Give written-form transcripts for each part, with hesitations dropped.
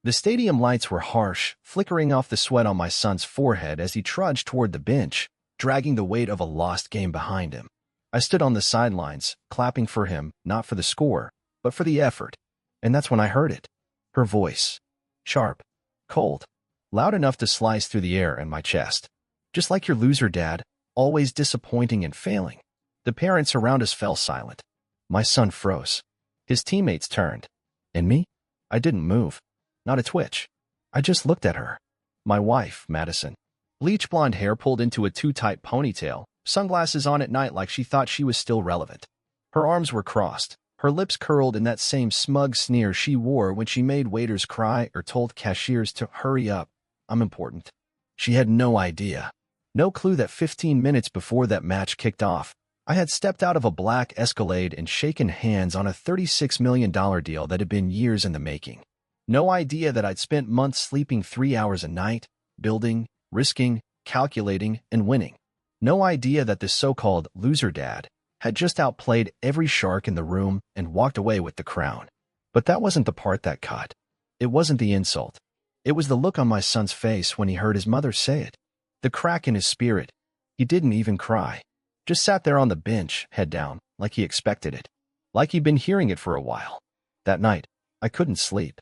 The stadium lights were harsh, flickering off the sweat on my son's forehead as he trudged toward the bench, dragging the weight of a lost game behind him. I stood on the sidelines, clapping for him, not for the score, but for the effort. And that's when I heard it. Her voice. Sharp. Cold. Loud enough to slice through the air and my chest. Just like your loser dad, always disappointing and failing. The parents around us fell silent. My son froze. His teammates turned. And me? I didn't move. Not a twitch. I just looked at her. My wife, Madison. Bleach blonde hair pulled into a too-tight ponytail, sunglasses on at night like she thought she was still relevant. Her arms were crossed, her lips curled in that same smug sneer she wore when she made waiters cry or told cashiers to hurry up. I'm important. She had no idea. No clue that 15 minutes before that match kicked off, I had stepped out of a black Escalade and shaken hands on a $36 million deal that had been years in the making. No idea that I'd spent months sleeping 3 hours a night, building, risking, calculating, and winning. No idea that this so-called loser dad had just outplayed every shark in the room and walked away with the crown. But that wasn't the part that cut. It wasn't the insult. It was the look on my son's face when he heard his mother say it. The crack in his spirit. He didn't even cry. Just sat there on the bench, head down, like he expected it. Like he'd been hearing it for a while. That night, I couldn't sleep.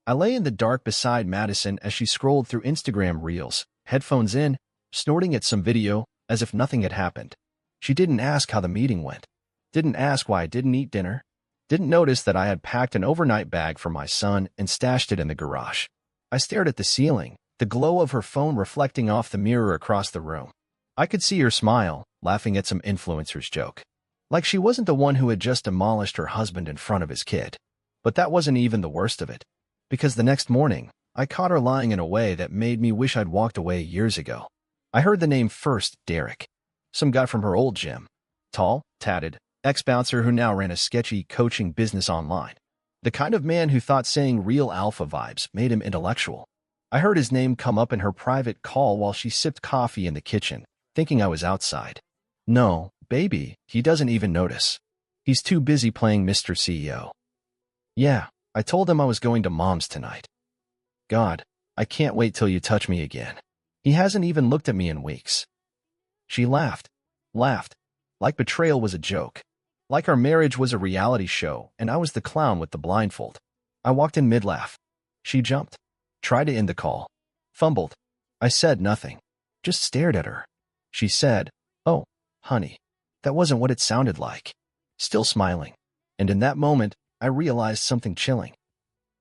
I lay in the dark beside Madison as she scrolled through Instagram reels, headphones in, snorting at some video, as if nothing had happened. She didn't ask how the meeting went. Didn't ask why I didn't eat dinner. Didn't notice that I had packed an overnight bag for my son and stashed it in the garage. I stared at the ceiling, the glow of her phone reflecting off the mirror across the room. I could see her smile, laughing at some influencer's joke. Like she wasn't the one who had just demolished her husband in front of his kid. But that wasn't even the worst of it. Because the next morning, I caught her lying in a way that made me wish I'd walked away years ago. I heard the name first, Derek. Some guy from her old gym. Tall, tatted, ex-bouncer who now ran a sketchy coaching business online. The kind of man who thought saying real alpha vibes made him intellectual. I heard his name come up in her private call while she sipped coffee in the kitchen, thinking I was outside. No, baby, he doesn't even notice. He's too busy playing Mr. CEO. Yeah, I told him I was going to Mom's tonight. God, I can't wait till you touch me again. He hasn't even looked at me in weeks. She laughed. Laughed. Like betrayal was a joke. Like our marriage was a reality show and I was the clown with the blindfold. I walked in mid-laugh. She jumped. Tried to end the call. Fumbled. I said nothing. Just stared at her. She said, "Oh, honey." That wasn't what it sounded like. Still smiling. And in that moment, I realized something chilling.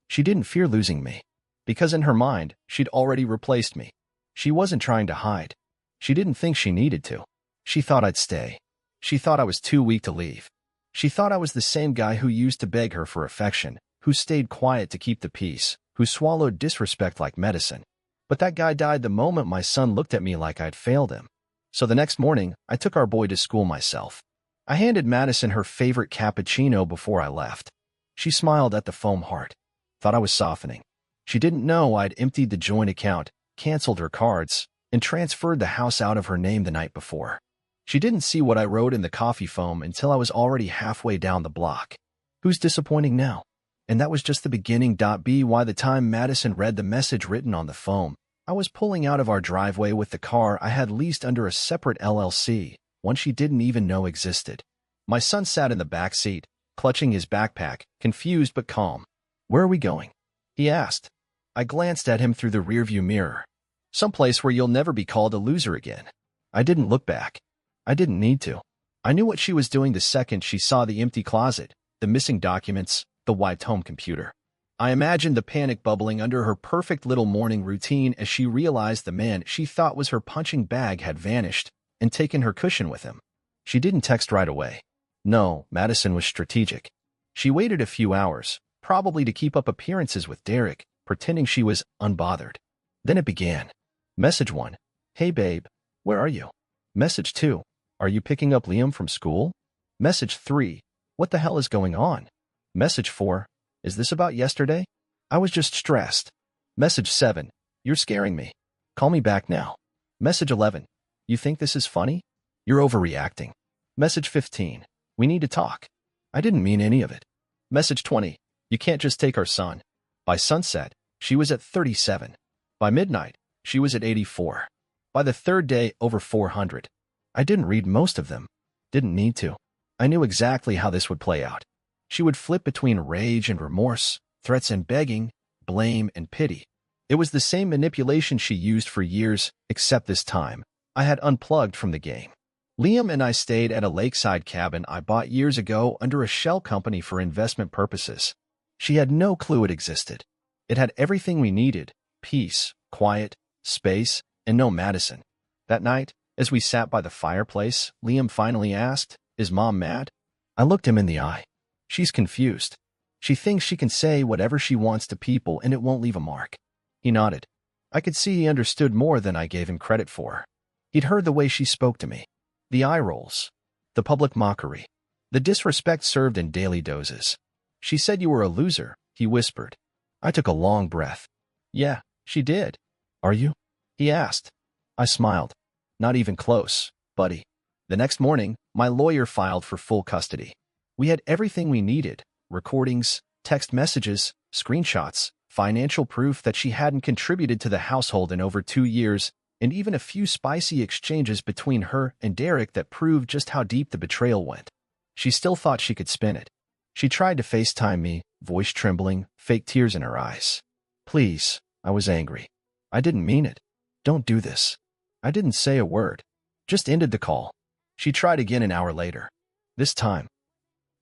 She didn't fear losing me. Because in her mind, she'd already replaced me. She wasn't trying to hide. She didn't think she needed to. She thought I'd stay. She thought I was too weak to leave. She thought I was the same guy who used to beg her for affection, who stayed quiet to keep the peace, who swallowed disrespect like medicine. But that guy died the moment my son looked at me like I'd failed him. So the next morning, I took our boy to school myself. I handed Madison her favorite cappuccino before I left. She smiled at the foam heart. Thought I was softening. She didn't know I'd emptied the joint account, canceled her cards, and transferred the house out of her name the night before. She didn't see what I wrote in the coffee foam until I was already halfway down the block. Who's disappointing now? And that was just the beginning. By the time Madison read the message written on the foam, I was pulling out of our driveway with the car I had leased under a separate LLC, one she didn't even know existed. My son sat in the back seat, clutching his backpack, confused but calm. "Where are we going?" he asked. I glanced at him through the rearview mirror. "Someplace where you'll never be called a loser again." I didn't look back. I didn't need to. I knew what she was doing the second she saw the empty closet, the missing documents, the wiped home computer. I imagined the panic bubbling under her perfect little morning routine as she realized the man she thought was her punching bag had vanished and taken her cushion with him. She didn't text right away. No, Madison was strategic. She waited a few hours, probably to keep up appearances with Derek, pretending she was unbothered. Then it began. Message 1. "Hey babe, where are you?" Message 2. "Are you picking up Liam from school?" Message 3. "What the hell is going on?" Message 4. "Is this about yesterday? I was just stressed." Message 7. "You're scaring me. Call me back now." Message 11. "You think this is funny? You're overreacting." Message 15. "We need to talk." I didn't mean any of it. Message 20. "You can't just take our son." By sunset, She was at 37. By midnight, she was at 84. By the third day, over 400. I didn't read most of them. Didn't need to. I knew exactly how this would play out. She would flip between rage and remorse, threats and begging, blame and pity. It was the same manipulation she used for years, except this time, I had unplugged from the game. Liam and I stayed at a lakeside cabin I bought years ago under a shell company for investment purposes. She had no clue it existed. It had everything we needed: peace, quiet, space, and no Madison. That night, as we sat by the fireplace, Liam finally asked, "Is Mom mad?" I looked him in the eye. She's confused. She thinks she can say whatever she wants to people and it won't leave a mark. He nodded. I could see he understood more than I gave him credit for. He'd heard the way she spoke to me. The eye rolls. The public mockery. The disrespect served in daily doses. "She said you were a loser," he whispered. I took a long breath. "Yeah, she did." "Are you?" he asked. I smiled. "Not even close, buddy." The next morning, my lawyer filed for full custody. We had everything we needed: recordings, text messages, screenshots, financial proof that she hadn't contributed to the household in over 2 years, and even a few spicy exchanges between her and Derek that proved just how deep the betrayal went. She still thought she could spin it. She tried to FaceTime me, voice trembling, fake tears in her eyes. "Please," I was angry. "I didn't mean it. Don't do this." I didn't say a word. Just ended the call. She tried again an hour later. This time,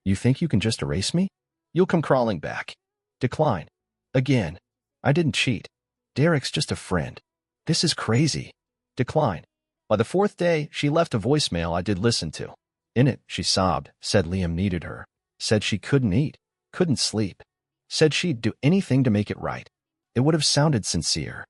"You think you can just erase me? You'll come crawling back." Decline. Again. "I didn't cheat. Derek's just a friend. This is crazy." Decline. By the fourth day, she left a voicemail I did listen to. In it, she sobbed, said Liam needed her, said she couldn't eat, couldn't sleep, said she'd do anything to make it right. It would have sounded sincere.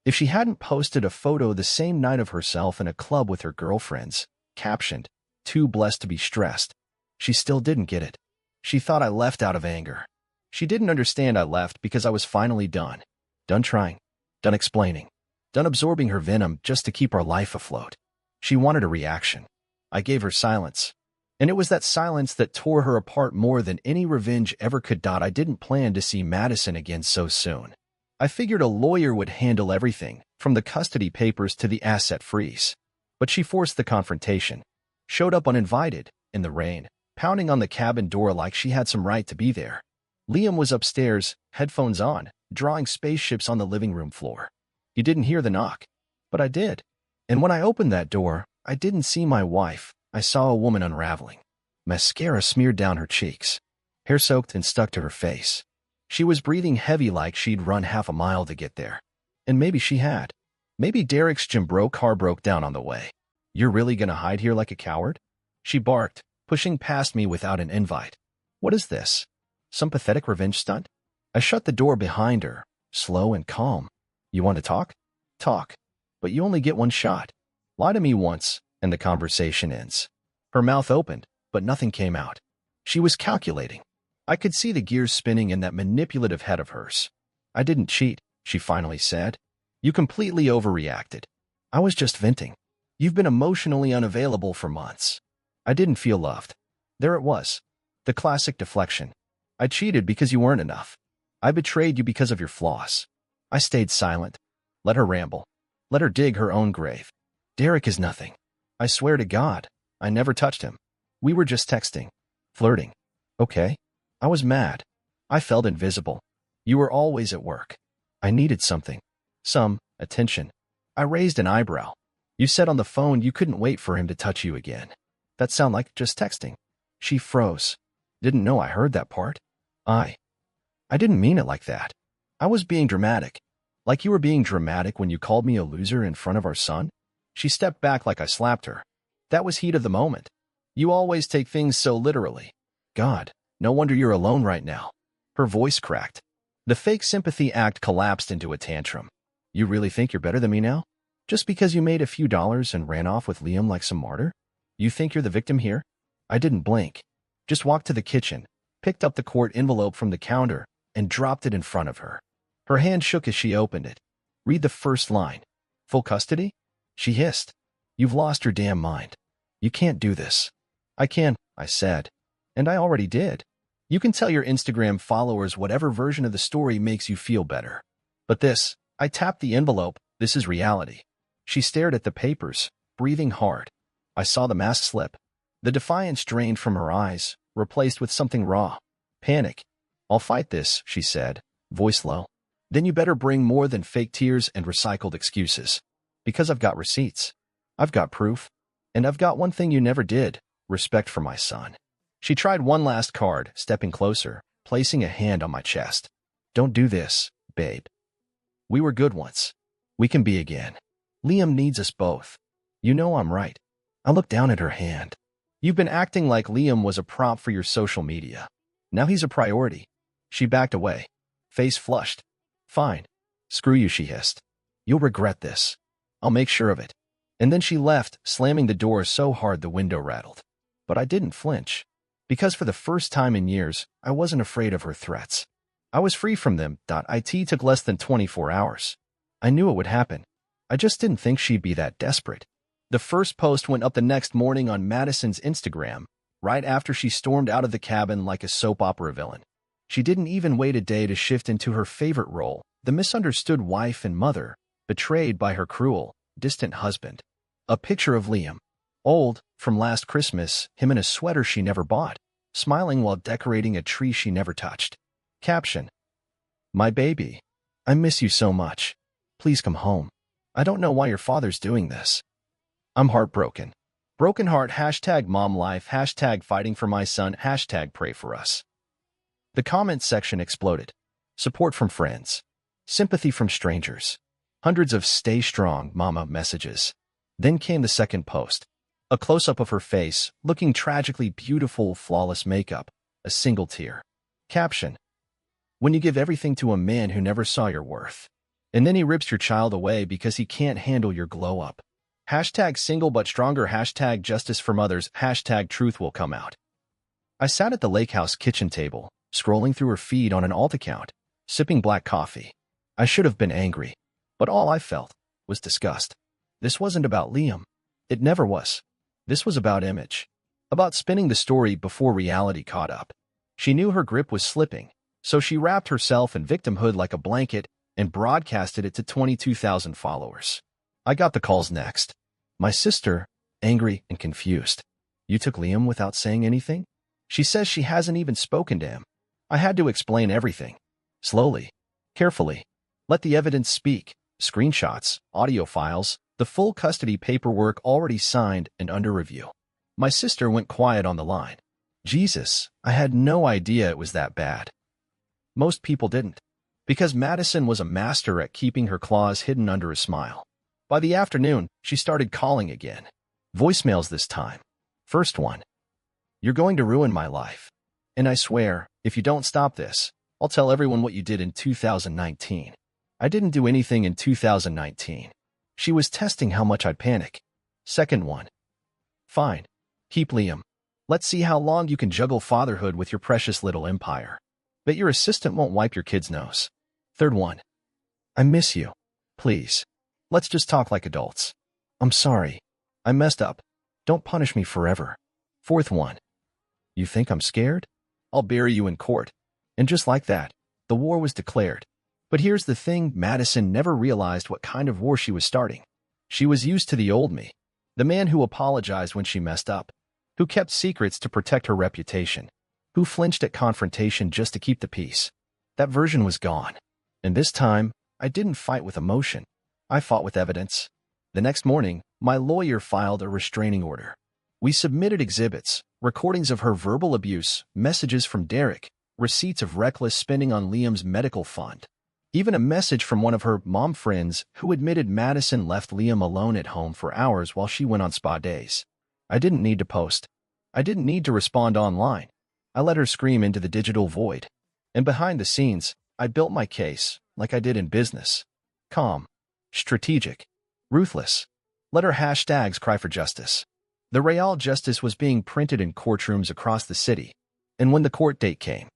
If she hadn't posted a photo the same night of herself in a club with her girlfriends, captioned, "Too blessed to be stressed," she still didn't get it. She thought I left out of anger. She didn't understand I left because I was finally done. Done trying. Done explaining. Done absorbing her venom just to keep our life afloat. She wanted a reaction. I gave her silence. And it was that silence that tore her apart more than any revenge ever could. I didn't plan to see Madison again so soon. I figured a lawyer would handle everything, from the custody papers to the asset freeze. But she forced the confrontation. Showed up uninvited, in the rain, pounding on the cabin door like she had some right to be there. Liam was upstairs, headphones on, drawing spaceships on the living room floor. He didn't hear the knock, but I did. And when I opened that door, I didn't see my wife. I saw a woman unraveling. Mascara smeared down her cheeks. Hair soaked and stuck to her face. She was breathing heavy like she'd run half a mile to get there. And maybe she had. Maybe Derek's Jim Bro car broke down on the way. "You're really gonna hide here like a coward?" she barked, pushing past me without an invite. What is this? Some pathetic revenge stunt? I shut the door behind her, slow and calm. "You want to talk? Talk. But you only get one shot. Lie to me once, and the conversation ends." Her mouth opened, but nothing came out. She was calculating. I could see the gears spinning in that manipulative head of hers. "I didn't cheat," she finally said. "You completely overreacted. I was just venting. You've been emotionally unavailable for months." I didn't feel loved. There it was. The classic deflection. I cheated because you weren't enough. I betrayed you because of your flaws. I stayed silent. Let her ramble. Let her dig her own grave. "Derek is nothing. I swear to God, I never touched him. We were just texting. Flirting. Okay? I was mad. I felt invisible. You were always at work. I needed something. Some attention." I raised an eyebrow. "You said on the phone you couldn't wait for him to touch you again. That sound like just texting." She froze. "Didn't know I heard that part." I didn't mean it like that. I was being dramatic. Like you were being dramatic when you called me a loser in front of our son." She stepped back like I slapped her. "That was heat of the moment. You always take things so literally. God, no wonder you're alone right now." Her voice cracked. The fake sympathy act collapsed into a tantrum. "You really think you're better than me now? Just because you made a few dollars and ran off with Liam like some martyr? You think you're the victim here?" I didn't blink. Just walked to the kitchen, picked up the court envelope from the counter, and dropped it in front of her. Her hand shook as she opened it. "Read the first line." "Full custody?" She hissed. "You've lost your damn mind. You can't do this." "I can," I said. "And I already did." You can tell your Instagram followers whatever version of the story makes you feel better. But this, I tapped the envelope, this is reality. She stared at the papers, breathing hard. I saw the mask slip. The defiance drained from her eyes, replaced with something raw. Panic. I'll fight this, she said, voice low. Then you better bring more than fake tears and recycled excuses. Because I've got receipts. I've got proof. And I've got one thing you never did, respect for my son. She tried one last card, stepping closer, placing a hand on my chest. Don't do this, babe. We were good once. We can be again. Liam needs us both. You know I'm right. I looked down at her hand. You've been acting like Liam was a prop for your social media. Now he's a priority. She backed away, face flushed. Fine. Screw you, she hissed. You'll regret this. I'll make sure of it. And then she left, slamming the door so hard the window rattled. But I didn't flinch. Because for the first time in years, I wasn't afraid of her threats. I was free from them. It took less than 24 hours. I knew it would happen. I just didn't think she'd be that desperate. The first post went up the next morning on Madison's Instagram, right after she stormed out of the cabin like a soap opera villain. She didn't even wait a day to shift into her favorite role, the misunderstood wife and mother, betrayed by her cruel, distant husband. A picture of Liam. Old, from last Christmas, him in a sweater she never bought, smiling while decorating a tree she never touched. Caption. My baby. I miss you so much. Please come home. I don't know why your father's doing this. I'm heartbroken. Broken heart, #momlife, #fighting for my son, #pray for us. The comments section exploded. Support from friends. Sympathy from strangers. Hundreds of stay strong, mama messages. Then came the second post. A close-up of her face, looking tragically beautiful, flawless makeup. A single tear. Caption. When you give everything to a man who never saw your worth. And then he rips your child away because he can't handle your glow-up. #single but stronger, #justice for mothers, #truth will come out. I sat at the lake house kitchen table, scrolling through her feed on an alt account, sipping black coffee. I should have been angry, but all I felt was disgust. This wasn't about Liam. It never was. This was about image. About spinning the story before reality caught up. She knew her grip was slipping, so she wrapped herself in victimhood like a blanket and broadcasted it to 22,000 followers. I got the calls next. My sister, angry and confused. You took Liam without saying anything? She says she hasn't even spoken to him. I had to explain everything. Slowly. Carefully. Let the evidence speak. Screenshots, audio files, the full custody paperwork already signed and under review. My sister went quiet on the line. Jesus, I had no idea it was that bad. Most people didn't. Because Madison was a master at keeping her claws hidden under a smile. By the afternoon, she started calling again. Voicemails this time. First one. You're going to ruin my life. And I swear, if you don't stop this, I'll tell everyone what you did in 2019. I didn't do anything in 2019. She was testing how much I'd panic. Second one. Fine. Keep Liam. Let's see how long you can juggle fatherhood with your precious little empire. Bet your assistant won't wipe your kid's nose. Third one. I miss you. Please. Let's just talk like adults. I'm sorry. I messed up. Don't punish me forever. Fourth one. You think I'm scared? I'll bury you in court. And just like that, the war was declared. But here's the thing, Madison never realized what kind of war she was starting. She was used to the old me, the man who apologized when she messed up, who kept secrets to protect her reputation, who flinched at confrontation just to keep the peace. That version was gone. And this time, I didn't fight with emotion. I fought with evidence. The next morning, my lawyer filed a restraining order. We submitted exhibits, recordings of her verbal abuse, messages from Derek, receipts of reckless spending on Liam's medical fund. Even a message from one of her mom friends who admitted Madison left Liam alone at home for hours while she went on spa days. I didn't need to post. I didn't need to respond online. I let her scream into the digital void. And behind the scenes, I built my case, like I did in business. Calm. Strategic. Ruthless. Let her hashtags cry for justice. The Real Justice was being printed in courtrooms across the city. And when the court date came,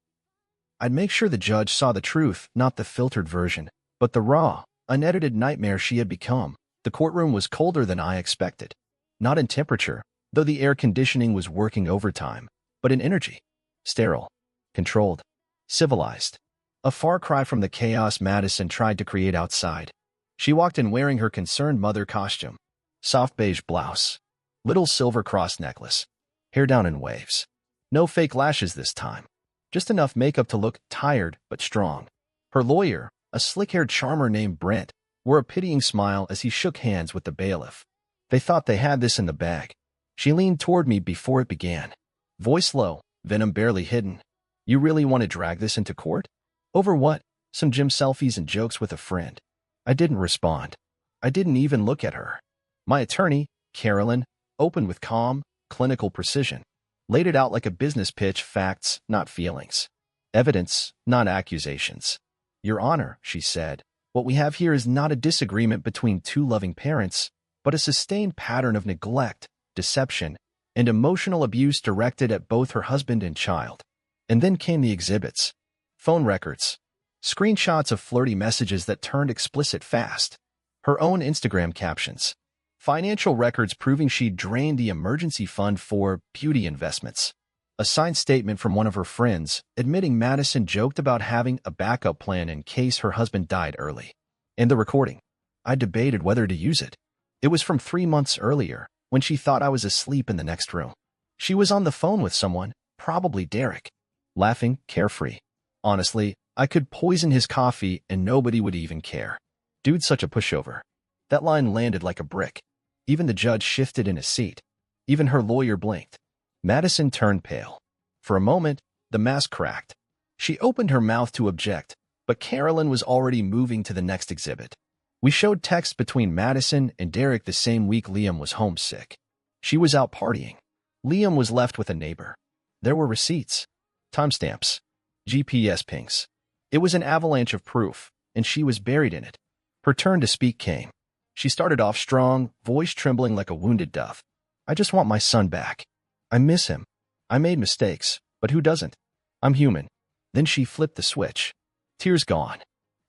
I'd make sure the judge saw the truth, not the filtered version, but the raw, unedited nightmare she had become. The courtroom was colder than I expected. Not in temperature, though the air conditioning was working overtime, but in energy. Sterile. controlled, civilized. A far cry from the chaos Madison tried to create outside. She walked in wearing her concerned mother costume, soft beige blouse, little silver cross necklace, hair down in waves. No fake lashes this time, just enough makeup to look tired but strong. Her lawyer, a slick-haired charmer named Brent, wore a pitying smile as he shook hands with the bailiff. They thought they had this in the bag. She leaned toward me before it began. Voice low, venom barely hidden. You really want to drag this into court? Over what? Some gym selfies and jokes with a friend. I didn't respond. I didn't even look at her. My attorney, Carolyn, opened with calm, clinical precision. Laid it out like a business pitch, facts, not feelings. Evidence, not accusations. Your Honor, she said, what we have here is not a disagreement between two loving parents, but a sustained pattern of neglect, deception, and emotional abuse directed at both her husband and child. And then came the exhibits. Phone records. Screenshots of flirty messages that turned explicit fast. Her own Instagram captions. Financial records proving she'd drained the emergency fund for beauty investments. A signed statement from one of her friends admitting Madison joked about having a backup plan in case her husband died early. And the recording. I debated whether to use it. It was from 3 months earlier, when she thought I was asleep in the next room. She was on the phone with someone, probably Derek. Laughing, carefree. Honestly, I could poison his coffee and nobody would even care. Dude's such a pushover. That line landed like a brick. Even the judge shifted in his seat. Even her lawyer blinked. Madison turned pale. For a moment, the mask cracked. She opened her mouth to object, but Carolyn was already moving to the next exhibit. We showed text between Madison and Derek the same week Liam was homesick. She was out partying. Liam was left with a neighbor. There were receipts, timestamps, GPS pings. It was an avalanche of proof, and she was buried in it. Her turn to speak came. She started off strong, voice trembling like a wounded dove. I just want my son back. I miss him. I made mistakes, but who doesn't? I'm human. Then she flipped the switch. Tears gone.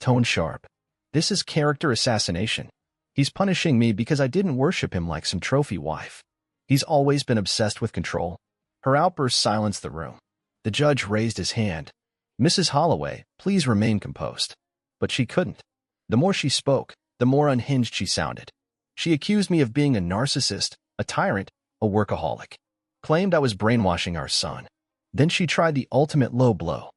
Tone sharp. This is character assassination. He's punishing me because I didn't worship him like some trophy wife. He's always been obsessed with control. Her outburst silenced the room. The judge raised his hand. Mrs. Holloway, please remain composed. But she couldn't. The more she spoke, the more unhinged she sounded. She accused me of being a narcissist, a tyrant, a workaholic. Claimed I was brainwashing our son. Then she tried the ultimate low blow.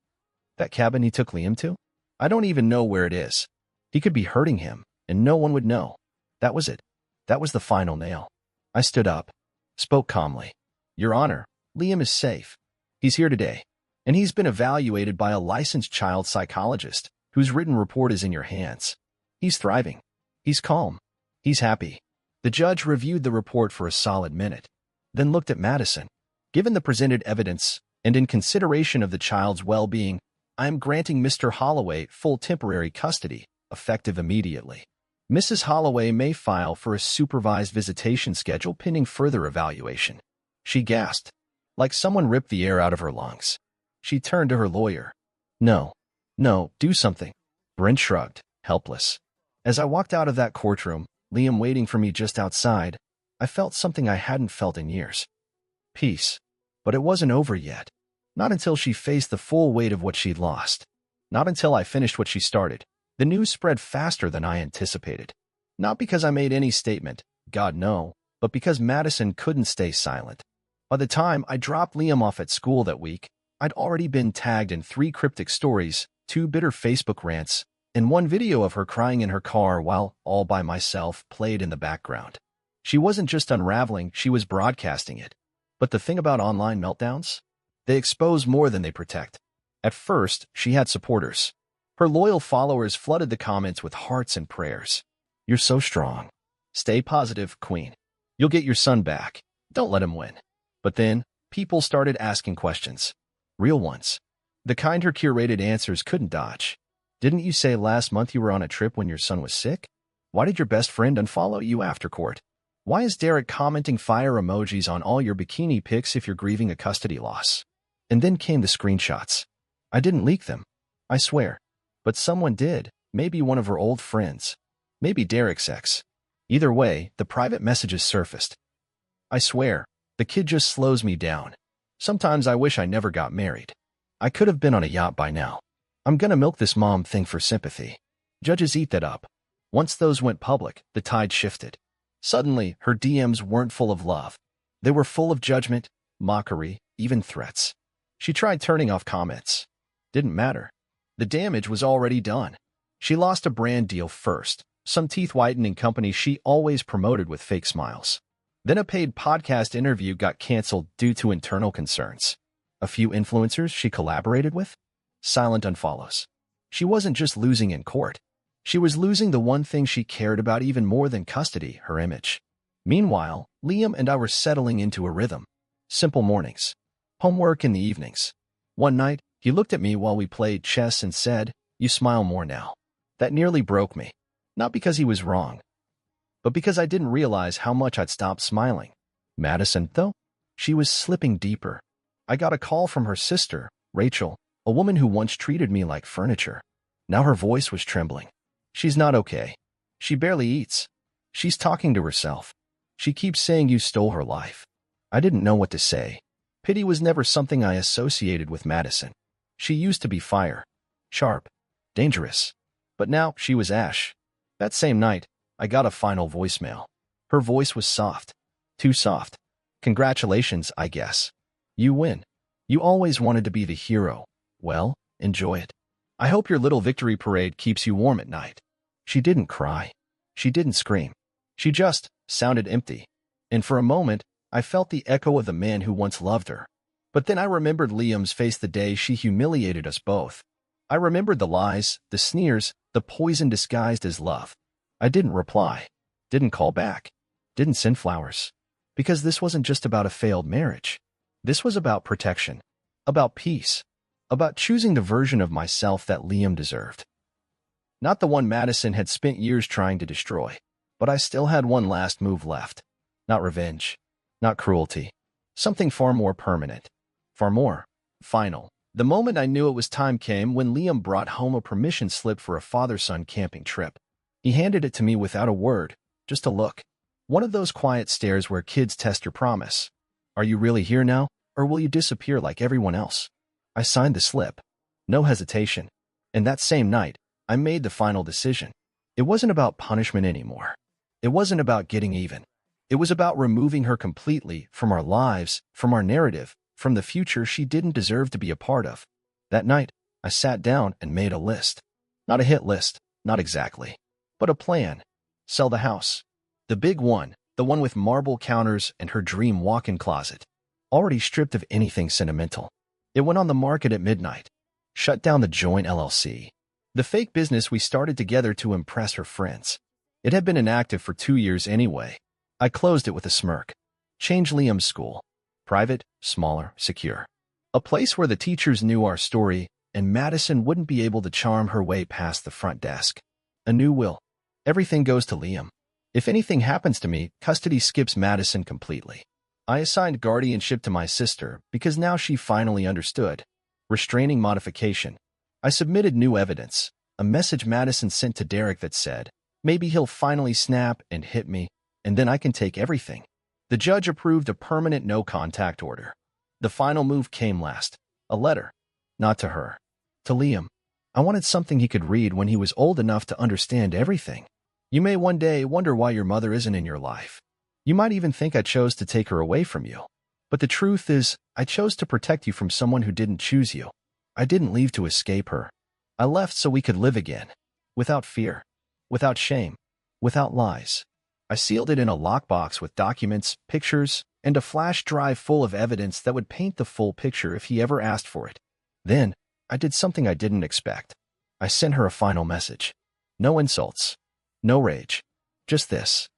That cabin he took Liam to? I don't even know where it is. He could be hurting him, and no one would know. That was it. That was the final nail. I stood up, spoke calmly. Your Honor, Liam is safe. He's here today, and he's been evaluated by a licensed child psychologist whose written report is in your hands. He's thriving. He's calm. He's happy. The judge reviewed the report for a solid minute, then looked at Madison. Given the presented evidence, and in consideration of the child's well-being, I am granting Mr. Holloway full temporary custody, effective immediately. Mrs. Holloway may file for a supervised visitation schedule pending further evaluation. She gasped, like someone ripped the air out of her lungs. She turned to her lawyer. No, do something. Brent shrugged, helpless. As I walked out of that courtroom, Liam waiting for me just outside, I felt something I hadn't felt in years. Peace. But it wasn't over yet. Not until she faced the full weight of what she'd lost. Not until I finished what she started. The news spread faster than I anticipated. Not because I made any statement, God no, but because Madison couldn't stay silent. By the time I dropped Liam off at school that week, I'd already been tagged in 3 cryptic stories, 2 bitter Facebook rants, and 1 video of her crying in her car while All by Myself played in the background. She wasn't just unraveling, she was broadcasting it. But the thing about online meltdowns? They expose more than they protect. At first, she had supporters. Her loyal followers flooded the comments with hearts and prayers. You're so strong. Stay positive, Queen. You'll get your son back. Don't let him win. But then, people started asking questions. Real ones. The kind her curated answers couldn't dodge. Didn't you say last month you were on a trip when your son was sick? Why did your best friend unfollow you after court? Why is Derek commenting fire emojis on all your bikini pics if you're grieving a custody loss? And then came the screenshots. I didn't leak them. I swear. But someone did. Maybe one of her old friends. Maybe Derek's ex. Either way, the private messages surfaced. I swear, the kid just slows me down. Sometimes I wish I never got married. I could have been on a yacht by now. I'm gonna milk this mom thing for sympathy. Judges eat that up. Once those went public, the tide shifted. Suddenly, her DMs weren't full of love. They were full of judgment, mockery, even threats. She tried turning off comments. Didn't matter. The damage was already done. She lost a brand deal first, some teeth whitening company she always promoted with fake smiles. Then a paid podcast interview got canceled due to internal concerns. A few influencers she collaborated with? Silent unfollows. She wasn't just losing in court. She was losing the one thing she cared about even more than custody, her image. Meanwhile, Liam and I were settling into a rhythm. Simple mornings. Homework in the evenings. One night, he looked at me while we played chess and said, "You smile more now." That nearly broke me. Not because he was wrong, but because I didn't realize how much I'd stopped smiling. Madison, though? She was slipping deeper. I got a call from her sister, Rachel, a woman who once treated me like furniture. Now her voice was trembling. She's not okay. She barely eats. She's talking to herself. She keeps saying you stole her life. I didn't know what to say. Pity was never something I associated with Madison. She used to be fire. Sharp. Dangerous. But now she was ash. That same night, I got a final voicemail. Her voice was soft. Too soft. Congratulations, I guess. You win. You always wanted to be the hero. Well, enjoy it. I hope your little victory parade keeps you warm at night. She didn't cry. She didn't scream. She just sounded empty. And for a moment, I felt the echo of the man who once loved her. But then I remembered Liam's face the day she humiliated us both. I remembered the lies, the sneers, the poison disguised as love. I didn't reply. Didn't call back. Didn't send flowers. Because this wasn't just about a failed marriage. This was about protection. About peace. About choosing the version of myself that Liam deserved. Not the one Madison had spent years trying to destroy. But I still had one last move left. Not revenge. Not cruelty. Something far more permanent. Far more final. The moment I knew it was time came when Liam brought home a permission slip for a father-son camping trip. He handed it to me without a word, just a look. One of those quiet stares where kids test your promise. Are you really here now, or will you disappear like everyone else? I signed the slip. No hesitation. And that same night, I made the final decision. It wasn't about punishment anymore. It wasn't about getting even. It was about removing her completely from our lives, from our narrative, from the future she didn't deserve to be a part of. That night, I sat down and made a list. Not a hit list, not exactly, but a plan. Sell the house. The big one, the one with marble counters and her dream walk-in closet. Already stripped of anything sentimental. It went on the market at midnight. Shut down the joint LLC. The fake business we started together to impress her friends. It had been inactive for 2 years anyway. I closed it with a smirk. Change Liam's school. Private, smaller, secure. A place where the teachers knew our story, and Madison wouldn't be able to charm her way past the front desk. A new will. Everything goes to Liam. If anything happens to me, custody skips Madison completely. I assigned guardianship to my sister because now she finally understood. Restraining modification. I submitted new evidence. A message Madison sent to Derek that said, maybe he'll finally snap and hit me, and then I can take everything. The judge approved a permanent no-contact order. The final move came last. A letter. Not to her. To Liam. I wanted something he could read when he was old enough to understand everything. You may one day wonder why your mother isn't in your life. You might even think I chose to take her away from you. But the truth is, I chose to protect you from someone who didn't choose you. I didn't leave to escape her. I left so we could live again. Without fear. Without shame. Without lies. I sealed it in a lockbox with documents, pictures, and a flash drive full of evidence that would paint the full picture if he ever asked for it. Then, I did something I didn't expect. I sent her a final message. No insults. No rage. Just this.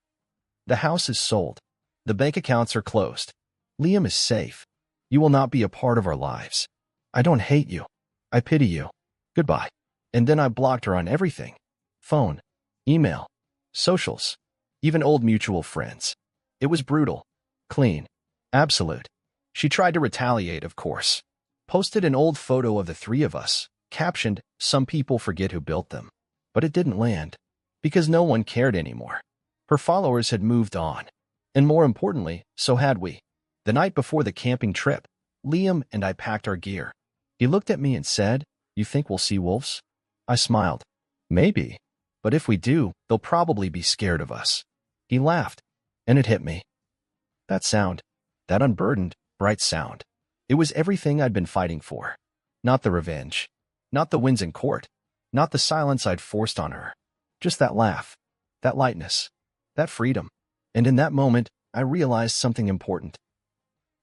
The house is sold. The bank accounts are closed. Liam is safe. You will not be a part of our lives. I don't hate you. I pity you. Goodbye. And then I blocked her on everything. Phone. Email. Socials. Even old mutual friends. It was brutal. Clean. Absolute. She tried to retaliate, of course. Posted an old photo of the three of us, captioned, "Some people forget who built them." But it didn't land. Because no one cared anymore. Her followers had moved on. And more importantly, so had we. The night before the camping trip, Liam and I packed our gear. He looked at me and said, "You think we'll see wolves?" I smiled. "Maybe. But if we do, they'll probably be scared of us." He laughed, and it hit me. That sound, that unburdened, bright sound. It was everything I'd been fighting for. Not the revenge. Not the wins in court. Not the silence I'd forced on her. Just that laugh. That lightness. That freedom. And in that moment, I realized something important.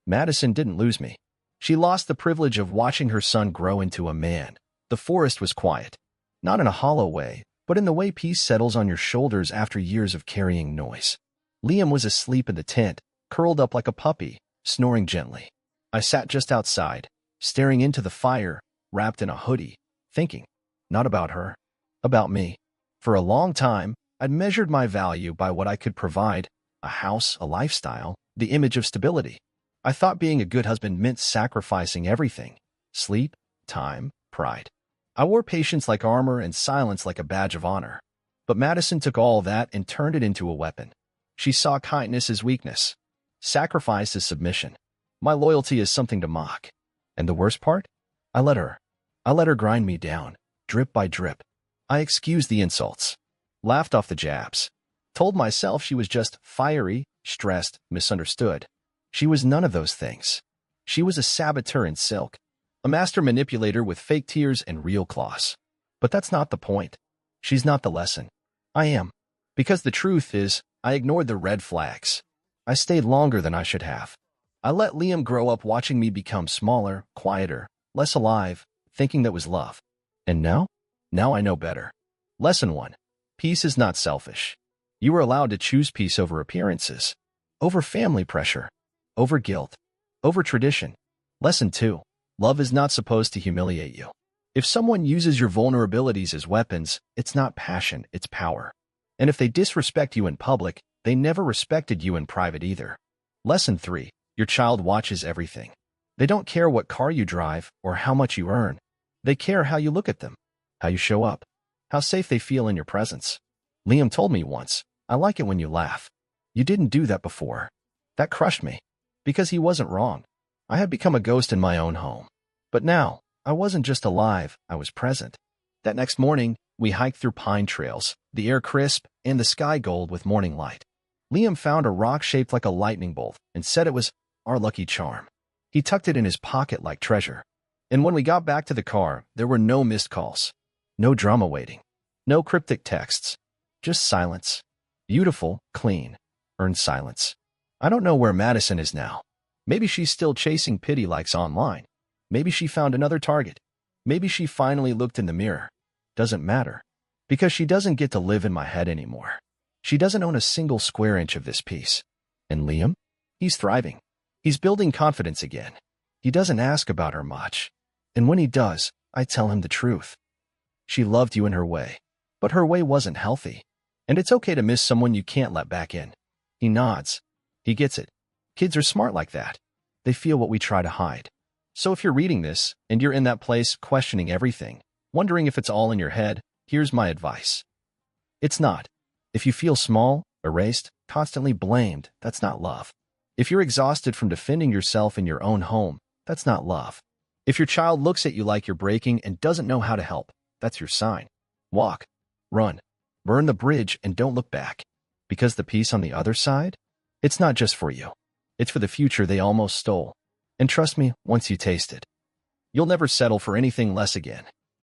Madison didn't lose me. She lost the privilege of watching her son grow into a man. The forest was quiet. Not in a hollow way, but in the way peace settles on your shoulders after years of carrying noise. Liam was asleep in the tent, curled up like a puppy, snoring gently. I sat just outside, staring into the fire, wrapped in a hoodie, thinking, not about her, about me. For a long time, I'd measured my value by what I could provide, a house, a lifestyle, the image of stability. I thought being a good husband meant sacrificing everything: sleep, time, pride. I wore patience like armor and silence like a badge of honor. But Madison took all that and turned it into a weapon. She saw kindness as weakness, sacrifice as submission, my loyalty as something to mock. And the worst part? I let her. I let her grind me down, drip by drip. I excused the insults, laughed off the jabs, told myself she was just fiery, stressed, misunderstood. She was none of those things. She was a saboteur in silk, a master manipulator with fake tears and real claws. But that's not the point. She's not the lesson. I am. Because the truth is, I ignored the red flags. I stayed longer than I should have. I let Liam grow up watching me become smaller, quieter, less alive, thinking that was love. And now? Now I know better. Lesson 1. Peace is not selfish. You are allowed to choose peace over appearances, over family pressure, over guilt, over tradition. Lesson 2. Love is not supposed to humiliate you. If someone uses your vulnerabilities as weapons, it's not passion, it's power. And if they disrespect you in public, they never respected you in private either. Lesson 3. Your child watches everything. They don't care what car you drive or how much you earn. They care how you look at them, how you show up, how safe they feel in your presence. Liam told me once, "I like it when you laugh." You didn't do that before. That crushed me. Because he wasn't wrong. I had become a ghost in my own home. But now, I wasn't just alive, I was present. That next morning, we hiked through pine trails, the air crisp and the sky gold with morning light. Liam found a rock shaped like a lightning bolt and said it was our lucky charm. He tucked it in his pocket like treasure. And when we got back to the car, there were no missed calls, no drama waiting, no cryptic texts, just silence. Beautiful, clean, earned silence. I don't know where Madison is now. Maybe she's still chasing pity likes online. Maybe she found another target. Maybe she finally looked in the mirror. Doesn't matter. Because she doesn't get to live in my head anymore. She doesn't own a single square inch of this piece. And Liam? He's thriving. He's building confidence again. He doesn't ask about her much. And when he does, I tell him the truth. She loved you in her way. But her way wasn't healthy. And it's okay to miss someone you can't let back in. He nods. He gets it. Kids are smart like that. They feel what we try to hide. So if you're reading this, and you're in that place questioning everything, wondering if it's all in your head, here's my advice. It's not. If you feel small, erased, constantly blamed, that's not love. If you're exhausted from defending yourself in your own home, that's not love. If your child looks at you like you're breaking and doesn't know how to help, that's your sign. Walk. Run. Burn the bridge and don't look back. Because the peace on the other side? It's not just for you. It's for the future they almost stole. And trust me, once you taste it, you'll never settle for anything less again.